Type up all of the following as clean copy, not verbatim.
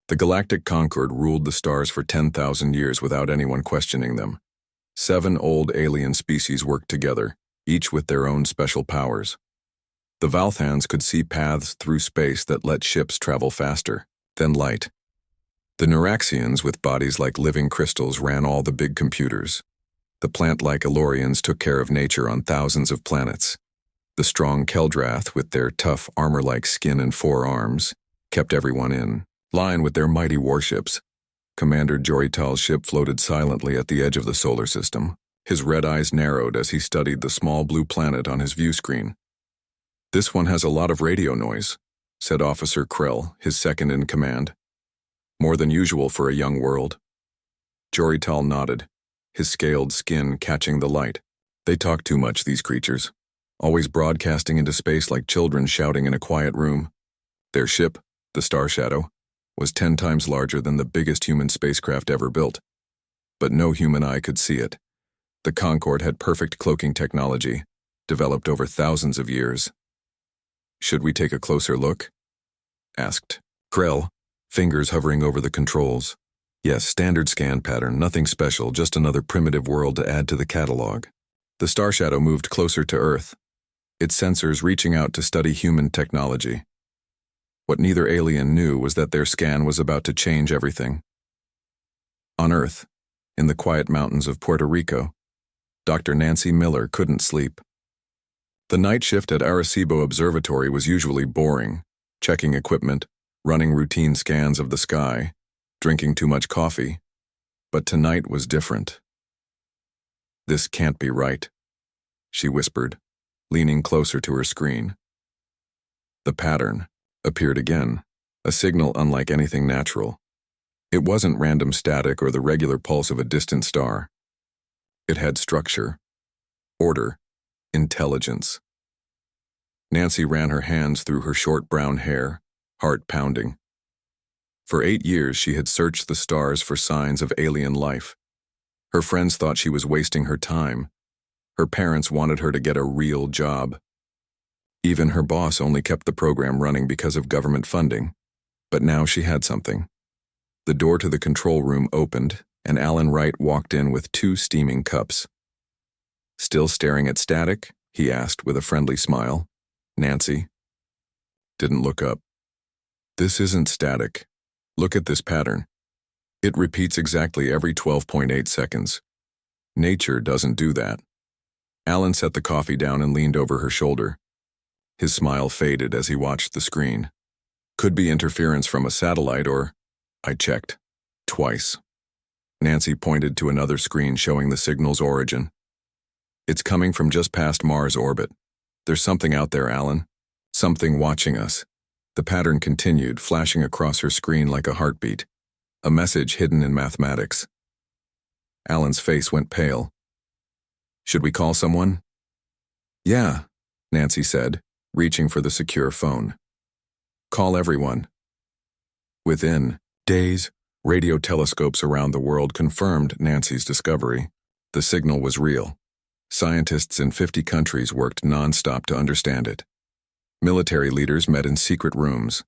The galactic Concord ruled the stars for 10,000 years without anyone questioning them. 7 old alien species worked together, each with their own special powers. The Valthans could see paths through space that let ships travel faster than light. The Neuraxians, with bodies like living crystals, ran all the big computers. The plant-like Elorians took care of nature on thousands of planets. The strong Keldrath, with their tough armor-like skin and 4 arms, kept everyone in line with their mighty warships. Commander Jorital's ship floated silently at the edge of the solar system. His red eyes narrowed as he studied the small blue planet on his view screen. "This one has a lot of radio noise," said Officer Krell, his second in command. "More than usual for a young world." Jorital nodded, his scaled skin catching the light. "They talk too much, these creatures. Always broadcasting into space like children shouting in a quiet room." Their ship, the Star Shadow, was 10 times larger than the biggest human spacecraft ever built. But no human eye could see it. The Concorde had perfect cloaking technology, developed over thousands of years. "Should we take a closer look?" asked Krell, fingers hovering over the controls. "Yes, standard scan pattern, nothing special, just another primitive world to add to the catalog." The Star Shadow moved closer to Earth, its sensors reaching out to study human technology. What neither alien knew was that their scan was about to change everything. On Earth, in the quiet mountains of Puerto Rico, Dr. Nancy Miller couldn't sleep. The night shift at Arecibo Observatory was usually boring, checking equipment, running routine scans of the sky, drinking too much coffee. But tonight was different. "This can't be right," she whispered, leaning closer to her screen. The pattern appeared again, a signal unlike anything natural. It wasn't random static or the regular pulse of a distant star. It had structure, order, intelligence. Nancy ran her hands through her short brown hair, heart pounding. For 8 years she had searched the stars for signs of alien life. Her friends thought she was wasting her time. Her parents wanted her to get a real job. Even her boss only kept the program running because of government funding. But now she had something. The door to the control room opened, and Alan Wright walked in with 2 steaming cups. "Still staring at static?" he asked with a friendly smile. Nancy didn't look up. "This isn't static. Look at this pattern. It repeats exactly every 12.8 seconds. Nature doesn't do that." Alan set the coffee down and leaned over her shoulder. His smile faded as he watched the screen. "Could be interference from a satellite or—" "I checked. Twice." Nancy pointed to another screen showing the signal's origin. "It's coming from just past Mars' orbit. There's something out there, Alan. Something watching us." The pattern continued, flashing across her screen like a heartbeat. A message hidden in mathematics. Alan's face went pale. "Should we call someone?" "Yeah," Nancy said, reaching for the secure phone. "Call everyone." Within days, radio telescopes around the world confirmed Nancy's discovery. The signal was real. Scientists in 50 countries worked non-stop to understand it. Military leaders met in secret rooms.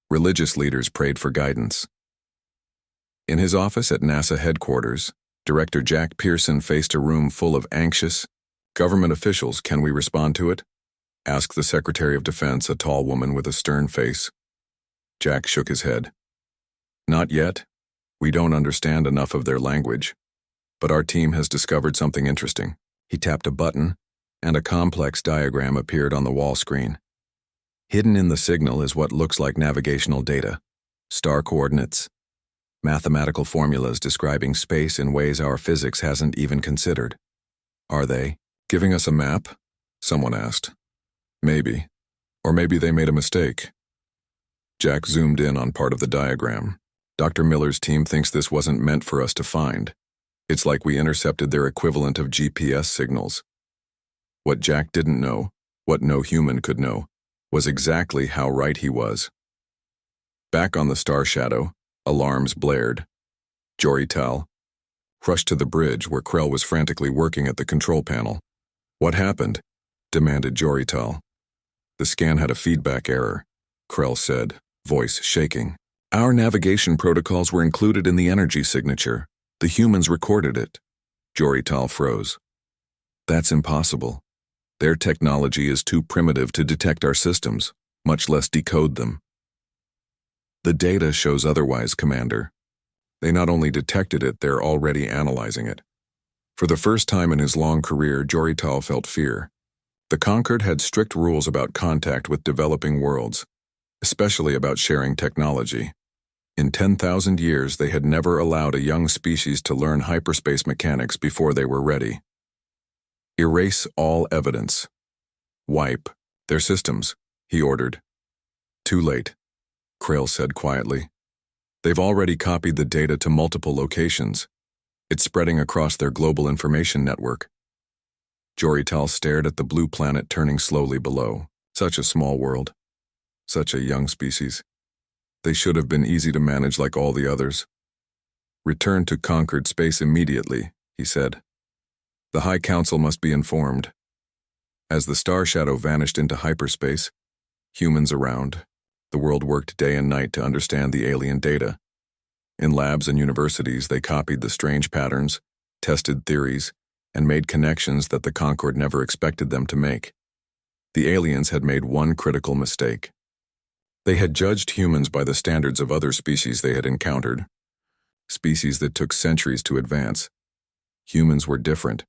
Religious leaders prayed for guidance. In his office at NASA headquarters, Director Jack Pearson faced a room full of anxious government officials. "Can we respond to it?" asked the Secretary of Defense, a tall woman with a stern face. Jack shook his head. "Not yet. We don't understand enough of their language. But our team has discovered something interesting." He tapped a button, and a complex diagram appeared on the wall screen. Hidden in the signal is what looks like navigational data, star coordinates, mathematical formulas describing space in ways our physics hasn't even considered. "Are they giving us a map?" someone asked. "Maybe. Or maybe they made a mistake." Jack zoomed in on part of the diagram. "Dr. Miller's team thinks this wasn't meant for us to find. It's like we intercepted their equivalent of GPS signals." What Jack didn't know, what no human could know, was exactly how right he was. Back on the Star Shadow, alarms blared. Jorital rushed to the bridge where Krell was frantically working at the control panel. "What happened?" demanded Jorital. "The scan had a feedback error," Krell said, voice shaking. Our navigation protocols were included in the energy signature. The humans recorded it. Jorital froze. That's impossible. Their technology is too primitive to detect our systems, much less decode them. The data shows otherwise, Commander. They not only detected it, they're already analyzing it. For the first time in his long career, Jorital felt fear. The Conquered had strict rules about contact with developing worlds, especially about sharing technology. In 10,000 years, they had never allowed a young species to learn hyperspace mechanics before they were ready. Erase all evidence. Wipe their systems, he ordered. Too late, Krill said quietly. They've already copied the data to multiple locations. It's spreading across their global information network. Jorital stared at the blue planet turning slowly below. Such a small world. Such a young species. They should have been easy to manage like all the others. Return to conquered space immediately, he said. The High Council must be informed. As the star shadow vanished into hyperspace, humans around, the world worked day and night to understand the alien data. In labs and universities, they copied the strange patterns, tested theories, and made connections that the Concord never expected them to make. The aliens had made one critical mistake. They had judged humans by the standards of other species they had encountered, species that took centuries to advance. Humans were different.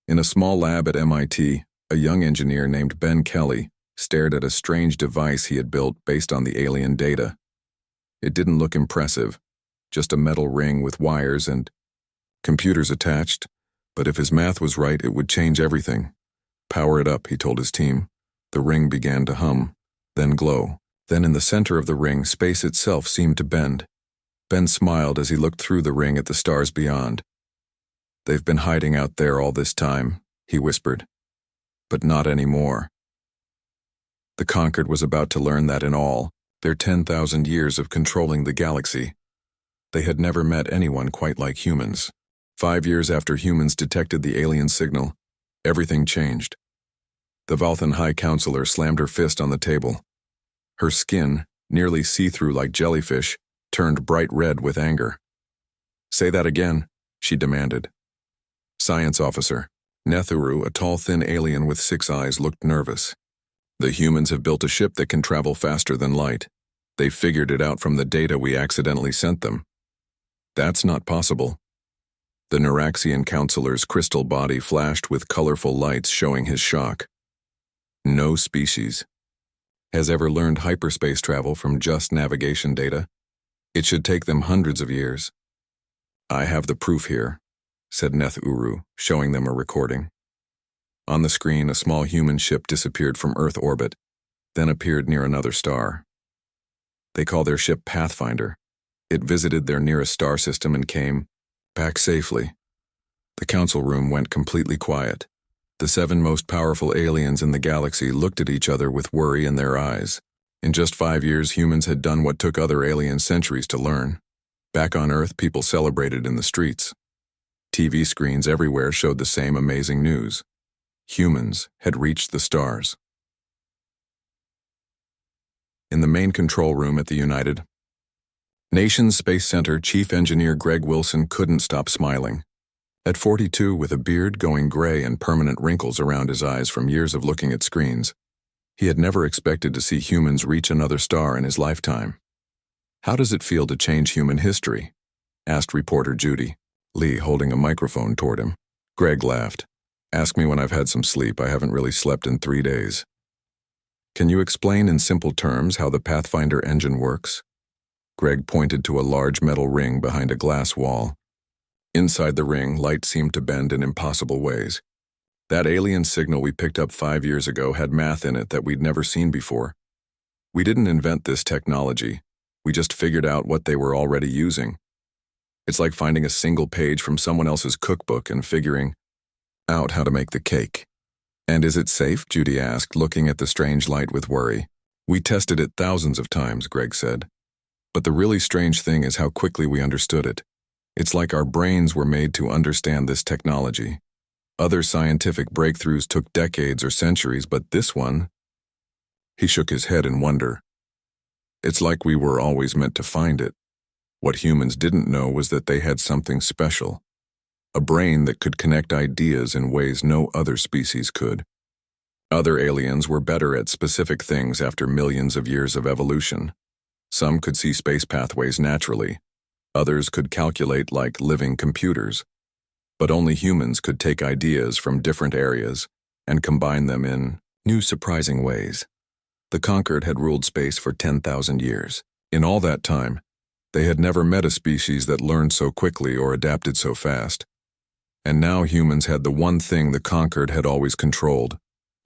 In a small lab at MIT, a young engineer named Ben Kelly stared at a strange device he had built based on the alien data. It didn't look impressive, just a metal ring with wires and computers attached, but if his math was right, it would change everything. Power it up, he told his team. The ring began to hum, then glow. Then in the center of the ring, space itself seemed to bend. Ben smiled as he looked through the ring at the stars beyond. They've been hiding out there all this time, he whispered. But not anymore. The Conquered was about to learn that in all their 10,000 years of controlling the galaxy, they had never met anyone quite like humans. 5 years after humans detected the alien signal, everything changed. The Valthan High Counselor slammed her fist on the table. Her skin, nearly see-through like jellyfish, turned bright red with anger. Say that again, she demanded. Science officer, Nethuru, a tall, thin alien with 6 eyes, looked nervous. The humans have built a ship that can travel faster than light. They figured it out from the data we accidentally sent them. That's not possible. The Neuraxian counselor's crystal body flashed with colorful lights showing his shock. No species has ever learned hyperspace travel from just navigation data. It should take them hundreds of years. I have the proof here, said Nethuru, showing them a recording. On the screen, a small human ship disappeared from Earth orbit, then appeared near another star. They call their ship Pathfinder. It visited their nearest star system and came back safely. The council room went completely quiet. The 7 most powerful aliens in the galaxy looked at each other with worry in their eyes. In just 5 years, humans had done what took other aliens centuries to learn. Back on Earth, people celebrated in the streets. TV screens everywhere showed the same amazing news. Humans had reached the stars. In the main control room at the United Nations Space Center, Chief Engineer Greg Wilson couldn't stop smiling. At 42, with a beard going gray and permanent wrinkles around his eyes from years of looking at screens, he had never expected to see humans reach another star in his lifetime. How does it feel to change human history? Asked reporter Judy, Lee holding a microphone toward him. Greg laughed. Ask me when I've had some sleep. I haven't really slept in 3 days. Can you explain in simple terms how the Pathfinder engine works? Greg pointed to a large metal ring behind a glass wall. Inside the ring, light seemed to bend in impossible ways. That alien signal we picked up 5 years ago had math in it that we'd never seen before. We didn't invent this technology. We just figured out what they were already using. It's like finding a single page from someone else's cookbook and figuring out how to make the cake. And is it safe? Judy asked, looking at the strange light with worry. We tested it thousands of times, Greg said. But the really strange thing is how quickly we understood it. It's like our brains were made to understand this technology. Other scientific breakthroughs took decades or centuries, but this one... He shook his head in wonder. It's like we were always meant to find it. What humans didn't know was that they had something special, a brain that could connect ideas in ways no other species could. Other aliens were better at specific things after millions of years of evolution. Some could see space pathways naturally. Others could calculate like living computers. But only humans could take ideas from different areas and combine them in new surprising ways. The Conquered had ruled space for 10,000 years. In all that time, they had never met a species that learned so quickly or adapted so fast. And now humans had the one thing the Conquered had always controlled,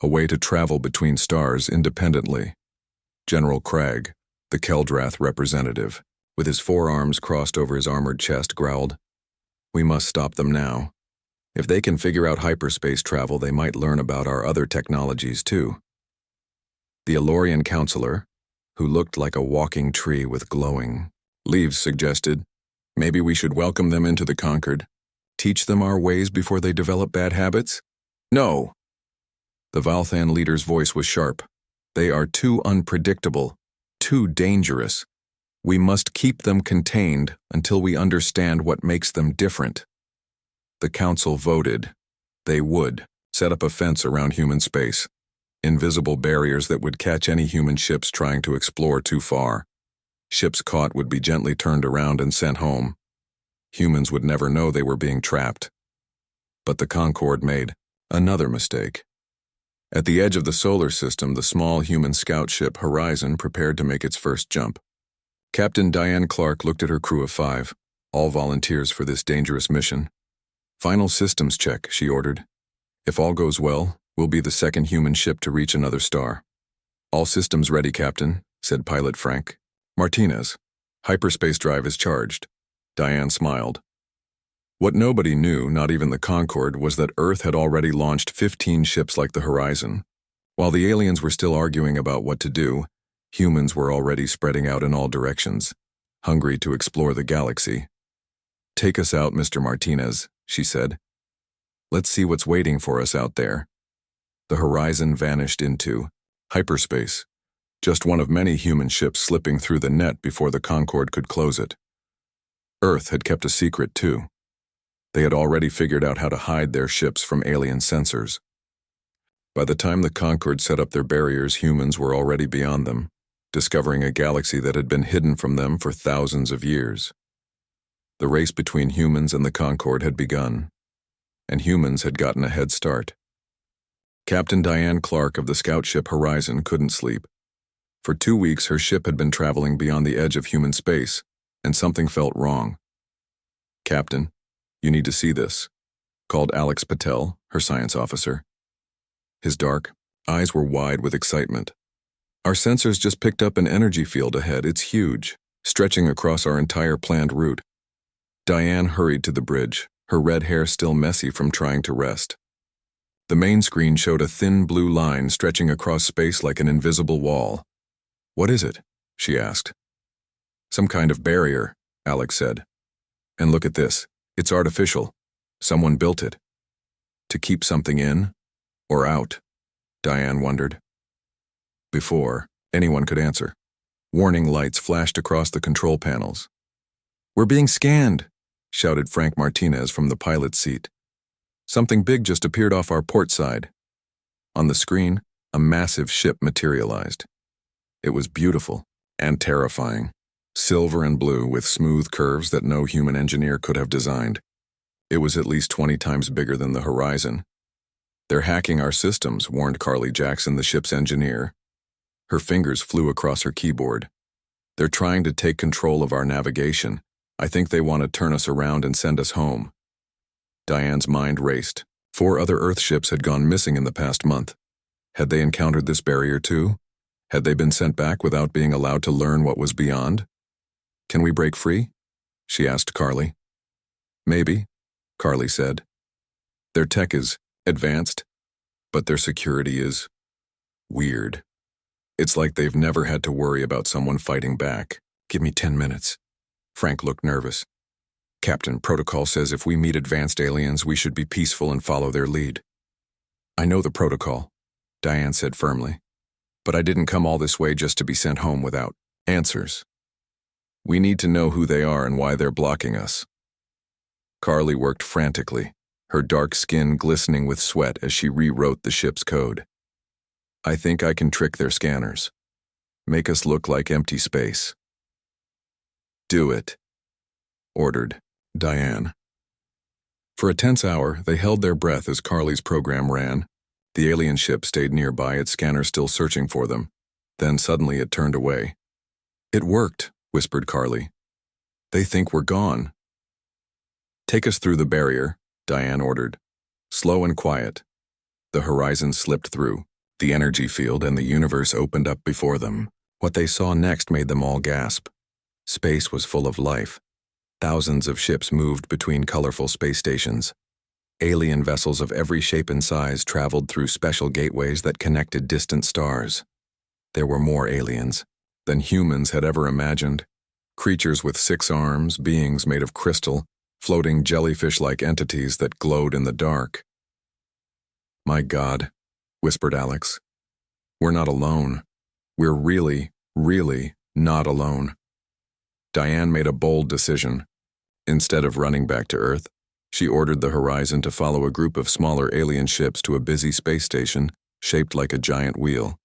a way to travel between stars independently. General Cragg, the Keldrath representative, with his forearms crossed over his armored chest, growled, "We must stop them now. If they can figure out hyperspace travel, they might learn about our other technologies too." The Elorian counselor, who looked like a walking tree with glowing leaves, suggested, "Maybe we should welcome them into the Conquered, teach them our ways before they develop bad habits?" "No!" The Valthan leader's voice was sharp. "They are too unpredictable, too dangerous. We must keep them contained until we understand what makes them different." The council voted. They would set up a fence around human space, invisible barriers that would catch any human ships trying to explore too far. Ships caught would be gently turned around and sent home. Humans would never know they were being trapped. But the Concorde made another mistake. At the edge of the solar system, the small human scout ship Horizon prepared to make its first jump. Captain Diane Clark looked at her crew of 5, all volunteers for this dangerous mission. "Final systems check," she ordered. "If all goes well, we'll be the second human ship to reach another star." "All systems ready, Captain," said pilot Frank. "Martinez, hyperspace drive is charged." Diane smiled. What nobody knew, not even the Concorde, was that Earth had already launched 15 ships like the Horizon. While the aliens were still arguing about what to do, humans were already spreading out in all directions, hungry to explore the galaxy. "Take us out, Mr. Martinez," she said. "Let's see what's waiting for us out there." The Horizon vanished into hyperspace, just one of many human ships slipping through the net before the Concorde could close it. Earth had kept a secret too. They had already figured out how to hide their ships from alien sensors. By the time the Concorde set up their barriers, humans were already beyond them, discovering a galaxy that had been hidden from them for thousands of years. The race between humans and the Concorde had begun, and humans had gotten a head start. Captain Diane Clark of the scout ship Horizon couldn't sleep. For 2 weeks, her ship had been traveling beyond the edge of human space, and something felt wrong. "Captain, you need to see this," called Alex Patel, her science officer. His dark eyes were wide with excitement. "Our sensors just picked up an energy field ahead. It's huge, stretching across our entire planned route." Diane hurried to the bridge, her red hair still messy from trying to rest. The main screen showed a thin blue line stretching across space like an invisible wall. "What is it?" she asked. "Some kind of barrier," Alex said. "And look at this. It's artificial. Someone built it. To keep something in or out?" Diane wondered. Before anyone could answer, warning lights flashed across the control panels. "We're being scanned," shouted Frank Martinez from the pilot's seat. "Something big just appeared off our port side." On the screen, a massive ship materialized. It was beautiful and terrifying, silver and blue with smooth curves that no human engineer could have designed. It was at least 20 times bigger than the Horizon. "They're hacking our systems," warned Carly Jackson, the ship's engineer. Her fingers flew across her keyboard. "They're trying to take control of our navigation. I think they want to turn us around and send us home." Diane's mind raced. 4 other Earth ships had gone missing in the past month. Had they encountered this barrier too? Had they been sent back without being allowed to learn what was beyond? "Can we break free?" she asked Carly. "Maybe," Carly said. "Their tech is advanced, but their security is weird. It's like they've never had to worry about someone fighting back." "Give me 10 minutes. Frank looked nervous. "Captain, protocol says if we meet advanced aliens, we should be peaceful and follow their lead." "I know the protocol," Diane said firmly. "But I didn't come all this way just to be sent home without Answers. We need to know who they are and why they're blocking us. Carly worked frantically, her dark skin glistening with sweat as she rewrote the ship's code. I think I can trick their scanners. Make us look like empty space. Do it, ordered Diane. For a tense hour, they held their breath as Carly's program ran. The alien ship stayed nearby, its scanner still searching for them. Then suddenly it turned away. It worked, whispered Carly. They think we're gone. Take us through the barrier, Diane ordered. Slow and quiet. The horizon slipped through. The energy field and the universe opened up before them. What they saw next made them all gasp. Space was full of life. Thousands of ships moved between colorful space stations. Alien vessels of every shape and size traveled through special gateways that connected distant stars. There were more aliens than humans had ever imagined. Creatures with 6 arms, beings made of crystal, floating jellyfish-like entities that glowed in the dark. My God, whispered Alex. We're not alone. We're really, really not alone. Diane made a bold decision. Instead of running back to Earth, she ordered the Horizon to follow a group of smaller alien ships to a busy space station shaped like a giant wheel.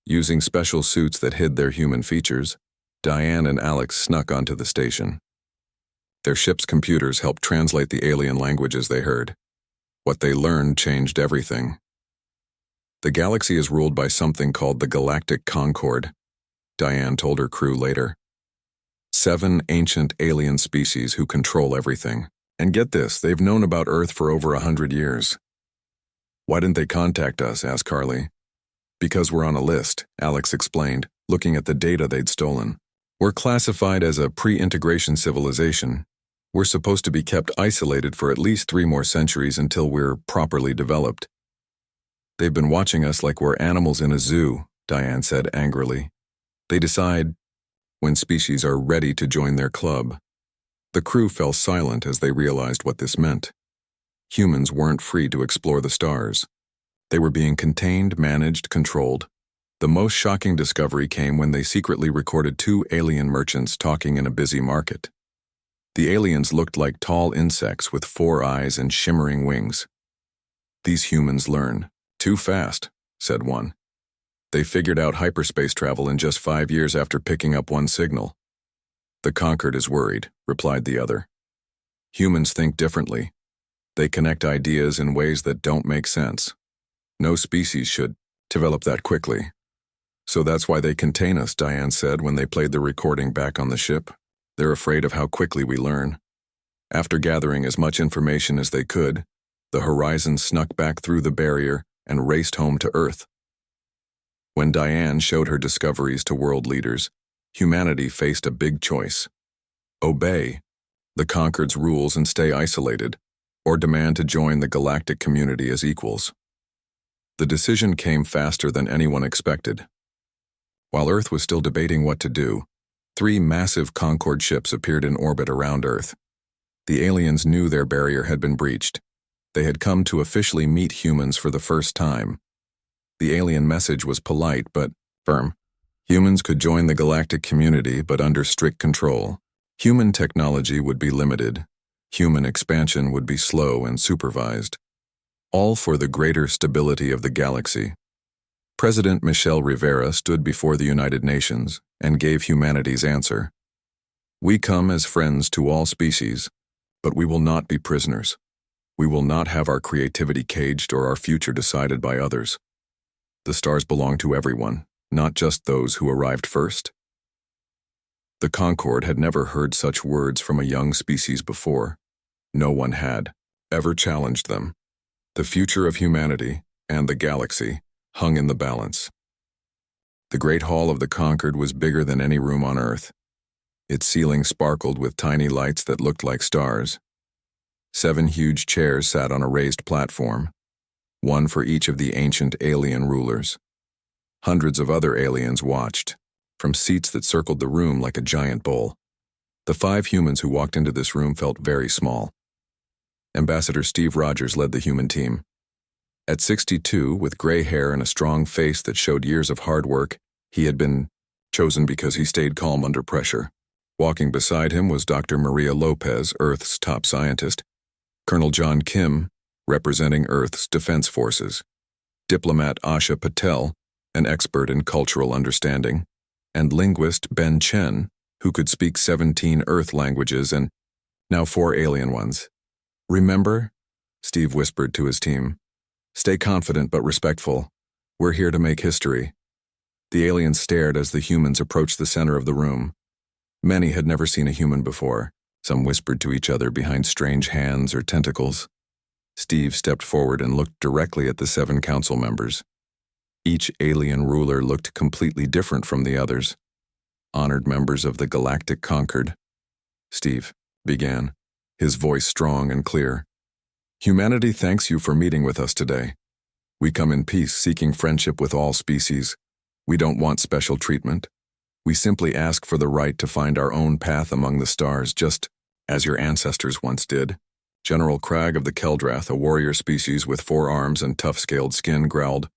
Using special suits that hid their human features, Diane and Alex snuck onto the station. Their ship's computers helped translate the alien languages they heard. What they learned changed everything. The galaxy is ruled by something called the Galactic Concord, Diane told her crew later. 7 ancient alien species who control everything. And get this, they've known about Earth for over 100 years. Why didn't they contact us? Asked Carly. Because we're on a list, Alex explained, looking at the data they'd stolen. We're classified as a pre-integration civilization. We're supposed to be kept isolated for at least 3 more centuries until we're properly developed. They've been watching us like we're animals in a zoo, Diane said angrily. They decide when species are ready to join their club. The crew fell silent as they realized what this meant. Humans weren't free to explore the stars. They were being contained, managed, controlled. The most shocking discovery came when they secretly recorded 2 alien merchants talking in a busy market. The aliens looked like tall insects with 4 eyes and shimmering wings. These humans learn too fast, said one. They figured out hyperspace travel in just 5 years after picking up one signal. The Concord is worried, replied the other. Humans think differently. They connect ideas in ways that don't make sense. No species should develop that quickly. So that's why they contain us, Diane said when they played the recording back on the ship. They're afraid of how quickly we learn. After gathering as much information as they could, the Horizon snuck back through the barrier and raced home to Earth. When Diane showed her discoveries to world leaders, humanity faced a big choice. Obey the Concord's rules and stay isolated, or demand to join the galactic community as equals. The decision came faster than anyone expected. While Earth was still debating what to do, 3 massive Concord ships appeared in orbit around Earth. The aliens knew their barrier had been breached. They had come to officially meet humans for the first time. The alien message was polite but firm. Humans could join the galactic community, but under strict control. Human technology would be limited. Human expansion would be slow and supervised. All for the greater stability of the galaxy. President Michel Rivera stood before the United Nations and gave humanity's answer. We come as friends to all species, but we will not be prisoners. We will not have our creativity caged or our future decided by others. The stars belong to everyone, not just those who arrived first. The Concord had never heard such words from a young species before. No one had ever challenged them. The future of humanity and the galaxy hung in the balance. The great hall of the Concord was bigger than any room on Earth. Its ceiling sparkled with tiny lights that looked like stars. 7 huge chairs sat on a raised platform, one for each of the ancient alien rulers. Hundreds of other aliens watched, from seats that circled the room like a giant bowl. The 5 humans who walked into this room felt very small. Ambassador Steve Rogers led the human team. At 62, with gray hair and a strong face that showed years of hard work, he had been chosen because he stayed calm under pressure. Walking beside him was Dr. Maria Lopez, Earth's top scientist, Colonel John Kim, representing Earth's Defense Forces, diplomat Asha Patel, an expert in cultural understanding, and linguist Ben Chen, who could speak 17 Earth languages and now 4 alien ones. "Remember?" Steve whispered to his team. "Stay confident but respectful. We're here to make history." The aliens stared as the humans approached the center of the room. Many had never seen a human before. Some whispered to each other behind strange hands or tentacles. Steve stepped forward and looked directly at the 7 council members. Each alien ruler looked completely different from the others. Honored members of the Galactic Concord. Steve began, his voice strong and clear. "Humanity thanks you for meeting with us today. We come in peace, seeking friendship with all species. We don't want special treatment. We simply ask for the right to find our own path among the stars, just as your ancestors once did." General Cragg of the Keldrath, a warrior species with 4 arms and tough-scaled skin, growled,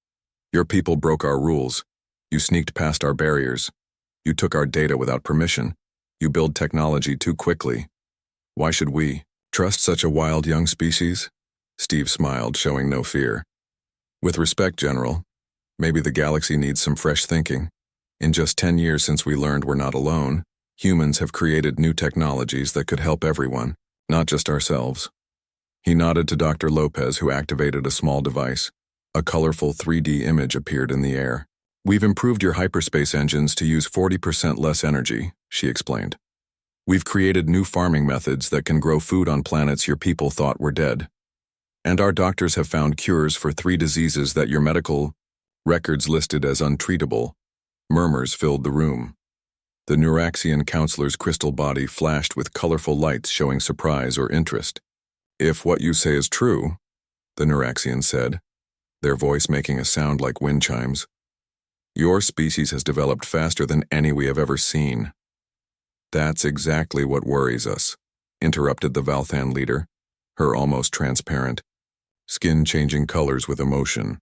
"Your people broke our rules. You sneaked past our barriers. You took our data without permission. You build technology too quickly. Why should we trust such a wild young species?" Steve smiled, showing no fear. "With respect, General, maybe the galaxy needs some fresh thinking. In just 10 years since we learned we're not alone, humans have created new technologies that could help everyone, not just ourselves." He nodded to Dr. Lopez, who activated a small device. A colorful 3D image appeared in the air. "We've improved your hyperspace engines to use 40% less energy," she explained. "We've created new farming methods that can grow food on planets your people thought were dead. And our doctors have found cures for 3 diseases that your medical records listed as untreatable." Murmurs filled the room. The Neuraxian counselor's crystal body flashed with colorful lights showing surprise or interest. "If what you say is true," the Neuraxian said, their voice making a sound like wind chimes, "your species has developed faster than any we have ever seen." "That's exactly what worries us," interrupted the Valthan leader, her almost transparent skin changing colors with emotion.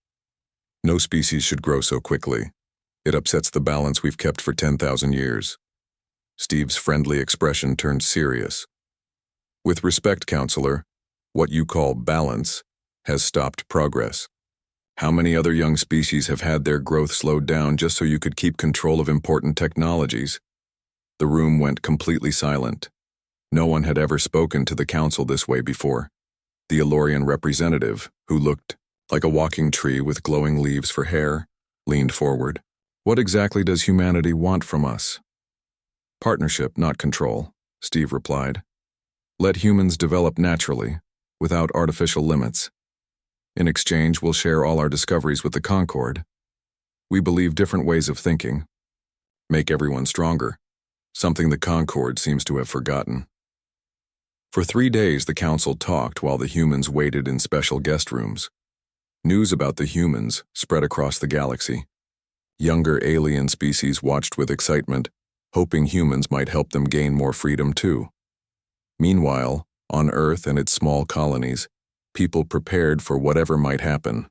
"No species should grow so quickly. It upsets the balance we've kept for 10,000 years. Steve's friendly expression turned serious. "With respect, Counselor, what you call balance has stopped progress. How many other young species have had their growth slowed down just so you could keep control of important technologies?" The room went completely silent. No one had ever spoken to the council this way before. The Elorian representative, who looked like a walking tree with glowing leaves for hair, leaned forward. "What exactly does humanity want from us?" "Partnership, not control," Steve replied. "Let humans develop naturally, without artificial limits. In exchange, we'll share all our discoveries with the Concord. We believe different ways of thinking. Make everyone stronger, something the Concord seems to have forgotten." For 3 days, the council talked while the humans waited in special guest rooms. News about the humans spread across the galaxy. Younger alien species watched with excitement, hoping humans might help them gain more freedom too. Meanwhile, on Earth and its small colonies, people prepared for whatever might happen.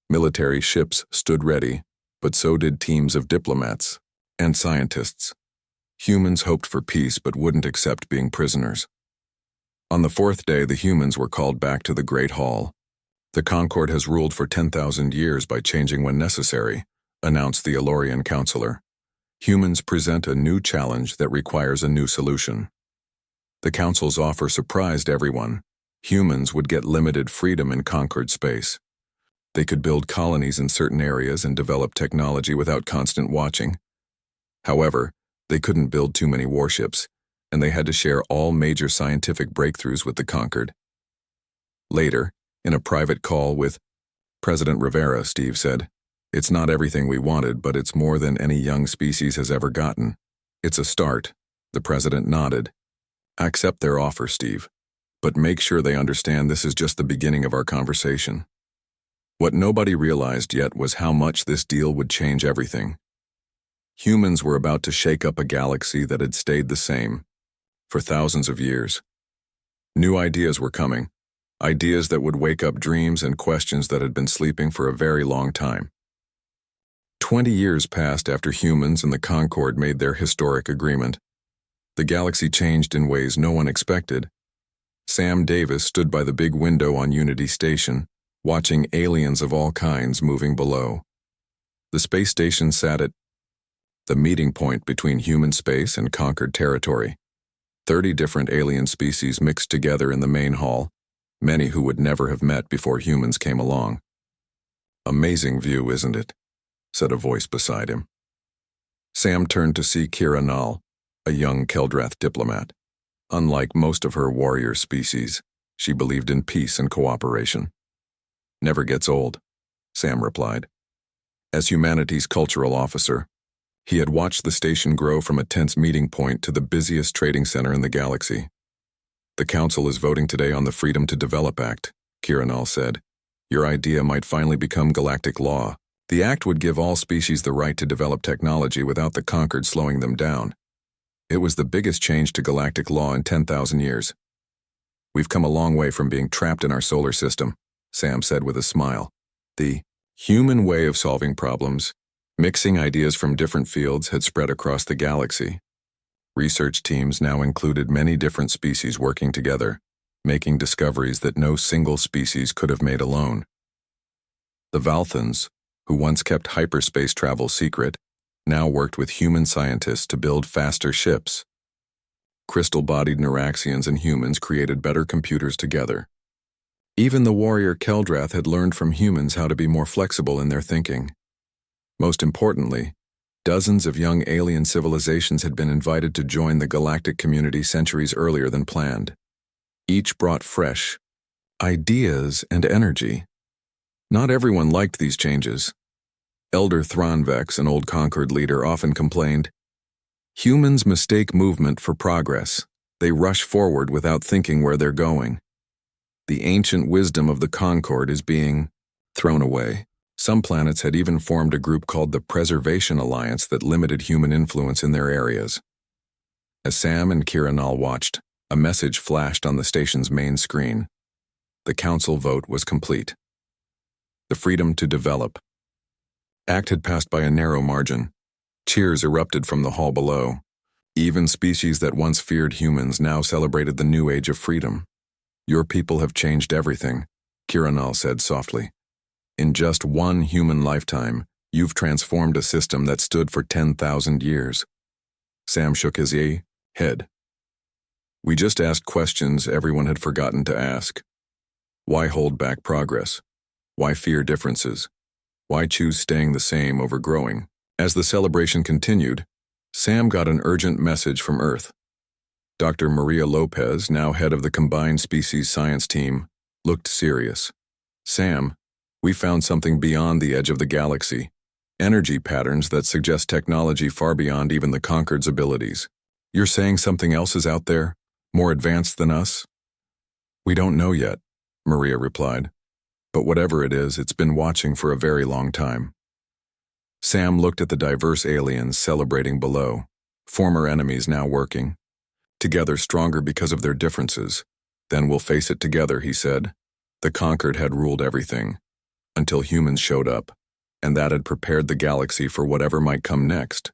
Military ships stood ready, but so did teams of diplomats and scientists. Humans hoped for peace but wouldn't accept being prisoners. On the 4th day, the humans were called back to the Great Hall. "The Concord has ruled for 10,000 years by changing when necessary," announced the Elorian counselor. "Humans present a new challenge that requires a new solution." The council's offer surprised everyone. Humans would get limited freedom in Concord space. They could build colonies in certain areas and develop technology without constant watching. However, they couldn't build too many warships, and they had to share all major scientific breakthroughs with the Concord. Later, in a private call with President Rivera, Steve said, "It's not everything we wanted, but it's more than any young species has ever gotten. It's a start." The president nodded. "Accept their offer, Steve, but make sure they understand this is just the beginning of our conversation." What nobody realized yet was how much this deal would change everything. Humans were about to shake up a galaxy that had stayed the same for thousands of years. New ideas were coming, ideas that would wake up dreams and questions that had been sleeping for a very long time. 20 years passed after humans and the Concord made their historic agreement. The galaxy changed in ways no one expected. Sam Davis stood by the big window on Unity Station, watching aliens of all kinds moving below. The space station sat at the meeting point between human space and conquered territory. 30 different alien species mixed together in the main hall, many who would never have met before humans came along. "Amazing view, isn't it?" said a voice beside him. Sam turned to see Kira Nal, a young Keldrath diplomat. Unlike most of her warrior species, she believed in peace and cooperation. "Never gets old," Sam replied. As humanity's cultural officer, he had watched the station grow from a tense meeting point to the busiest trading center in the galaxy. "The Council is voting today on the Freedom to Develop Act," Kira Nal said. "Your idea might finally become galactic law. The act would give all species the right to develop technology without the conquered slowing them down. It was the biggest change to galactic law in 10,000 years. We've come a long way from being trapped in our solar system," Sam said with a smile. The human way of solving problems, mixing ideas from different fields, had spread across the galaxy. Research teams now included many different species working together, making discoveries that no single species could have made alone. The Valthans, who once kept hyperspace travel secret, now worked with human scientists to build faster ships. Crystal-bodied Neuraxians and humans created better computers together. Even the warrior Keldrath had learned from humans how to be more flexible in their thinking. Most importantly, dozens of young alien civilizations had been invited to join the galactic community centuries earlier than planned. Each brought fresh ideas and energy. Not everyone liked these changes. Elder Thronvex, an old Concord leader, often complained, "Humans mistake movement for progress. They rush forward without thinking where they're going. The ancient wisdom of the Concord is being thrown away." Some planets had even formed a group called the Preservation Alliance that limited human influence in their areas. As Sam and Kira Nal watched, a message flashed on the station's main screen. The council vote was complete. The Freedom to Develop Act had passed by a narrow margin. Cheers erupted from the hall below. Even species that once feared humans now celebrated the new age of freedom. "Your people have changed everything," Kira Nal said softly. "In just one human lifetime, you've transformed a system that stood for 10,000 years." Sam shook his head. "We just asked questions everyone had forgotten to ask. Why hold back progress? Why fear differences? Why choose staying the same over growing?" As the celebration continued, Sam got an urgent message from Earth. Dr. Maria Lopez, now head of the Combined Species Science Team, looked serious. "Sam, we found something beyond the edge of the galaxy. Energy patterns that suggest technology far beyond even the Conquered's abilities. You're saying something else is out there, more advanced than us?" "We don't know yet," Maria replied. "But whatever it is, it's been watching for a very long time." Sam looked at the diverse aliens celebrating below, former enemies now working. Together stronger because of their differences. "Then we'll face it together," he said. The Conquered had ruled everything, until humans showed up, and that had prepared the galaxy for whatever might come next.